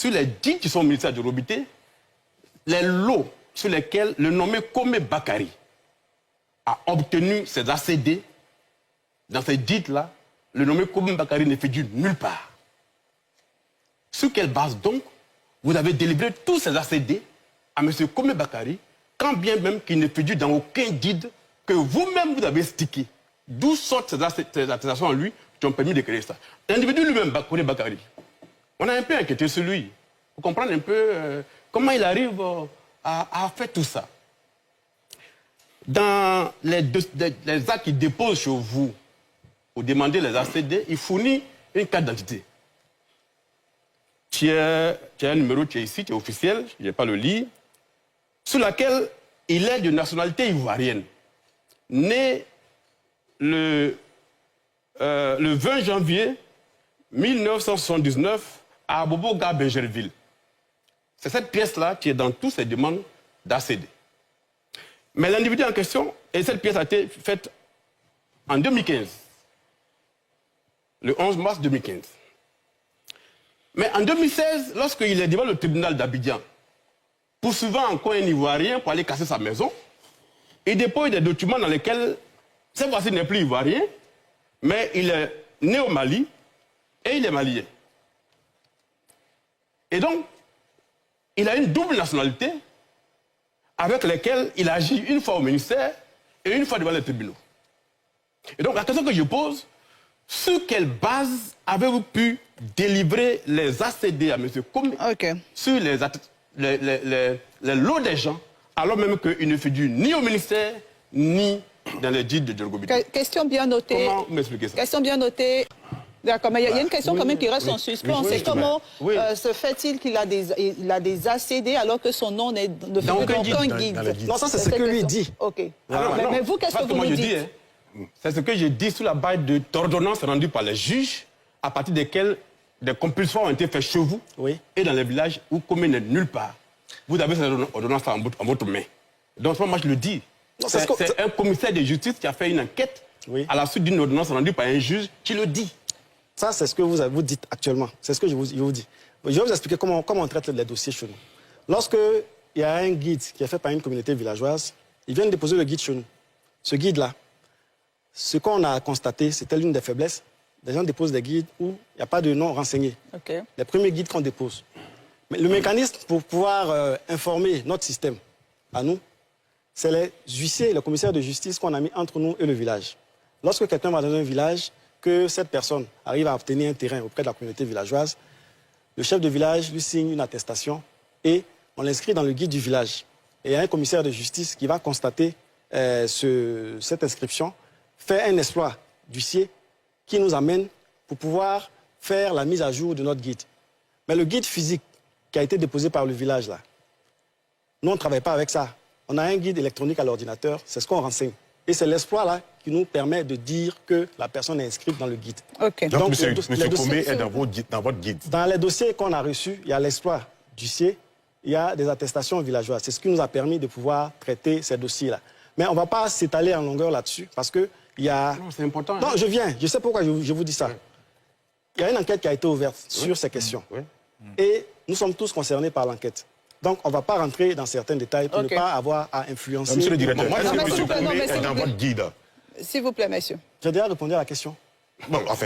sur les 10 qui sont au ministère de Robité, les lots sur lesquels le nommé Komé Bakari a obtenu ses ACD, dans ces 10-là, le nommé Komé Bakari ne figure nulle part. Sur quelle base donc vous avez délivré tous ces ACD à M. Komé Bakari, quand bien même qu'il ne figure dans aucun guide que vous-même vous avez stické? D'où sortent ces attestations en lui qui ont permis de créer ça? L'individu lui-même, Komé Bakari, on a un peu inquiété sur lui, pour comprendre un peu comment il arrive à faire tout ça. Dans les actes qu'il dépose chez vous, pour demander les ACD, il fournit une carte d'identité. Tu as un numéro qui est ici, qui est officiel, je ne vais pas le lire, sur laquelle il est de nationalité ivoirienne, né le 20 janvier 1979 à Aboboga, Bégerville. C'est cette pièce-là qui est dans toutes ces demandes d'ACD. Mais l'individu en question, et cette pièce a été faite en 2015, le 11 mars 2015. Mais en 2016, lorsqu'il est devant le tribunal d'Abidjan, poursuivant encore un Ivoirien pour aller casser sa maison, il dépose des documents dans lesquels, cette fois-ci, il n'est plus Ivoirien, mais il est né au Mali et il est malien. Et donc, il a une double nationalité avec laquelle il agit une fois au ministère et une fois devant les tribunaux. Et donc, la question que je pose, sur quelle base avez-vous pu délivrer les ACD à M. Komé sur les lots des gens, alors même qu'il ne figure ni au ministère, ni dans les guides de Djorgobité? Question bien notée. Comment m'expliquer ça? Question bien notée. D'accord, mais il y a une question quand même qui reste en suspens. C'est comment se fait-il qu'il a des ACD alors que son nom ne figure dans aucun guide? Non, ça c'est ce que lui dit. Ok. Mais vous, qu'est-ce que vous nous dites? C'est ce que j'ai dit sur la base d'ordonnances rendues par les juges, à partir desquelles des compulsions ont été faites chez vous et dans les villages où Komé n'est nulle part. Vous avez cette ordonnance en votre main. Donc, moi, je le dis. C'est un commissaire de justice qui a fait une enquête à la suite d'une ordonnance rendue par un juge qui le dit. Ça, c'est ce que vous dites actuellement. C'est ce que je vous dis. Je vais vous expliquer comment on traite les dossiers chez nous. Lorsqu'il y a un guide qui est fait par une communauté villageoise, ils viennent déposer le guide chez nous. Ce guide-là, ce qu'on a constaté, c'était l'une des faiblesses. Les gens déposent des guides où il n'y a pas de nom renseigné. Les premiers guides qu'on dépose. Mais le mécanisme pour pouvoir informer notre système, à nous, c'est les huissiers, les commissaires de justice qu'on a mis entre nous et le village. Lorsque quelqu'un va dans un village, que cette personne arrive à obtenir un terrain auprès de la communauté villageoise, le chef de village lui signe une attestation et on l'inscrit dans le guide du village. Et il y a un commissaire de justice qui va constater cette inscription, fait un exploit d'huissier qui nous amène pour pouvoir faire la mise à jour de notre guide. Mais le guide physique qui a été déposé par le village, là, nous, on ne travaille pas avec ça. On a un guide électronique à l'ordinateur, c'est ce qu'on renseigne. Et c'est l'exploit là qui nous permet de dire que la personne est inscrite dans le guide. Donc M. Komé est dans votre guide. Dans les dossiers qu'on a reçus, il y a l'exploit d'huissier, il y a des attestations villageoises. C'est ce qui nous a permis de pouvoir traiter ces dossiers-là. Mais on ne va pas s'étaler en longueur là-dessus parce que il y a... Non, c'est important. Non, je sais pourquoi je vous dis ça. Il y a une enquête qui a été ouverte sur ces questions. Et nous sommes tous concernés par l'enquête. Donc, on ne va pas rentrer dans certains détails pour ne pas avoir à influencer... Monsieur le directeur, moi, est-ce que M. Komé est dans votre guide? S'il vous plaît, messieurs. J'ai déjà répondu à la question. Bon, enfin,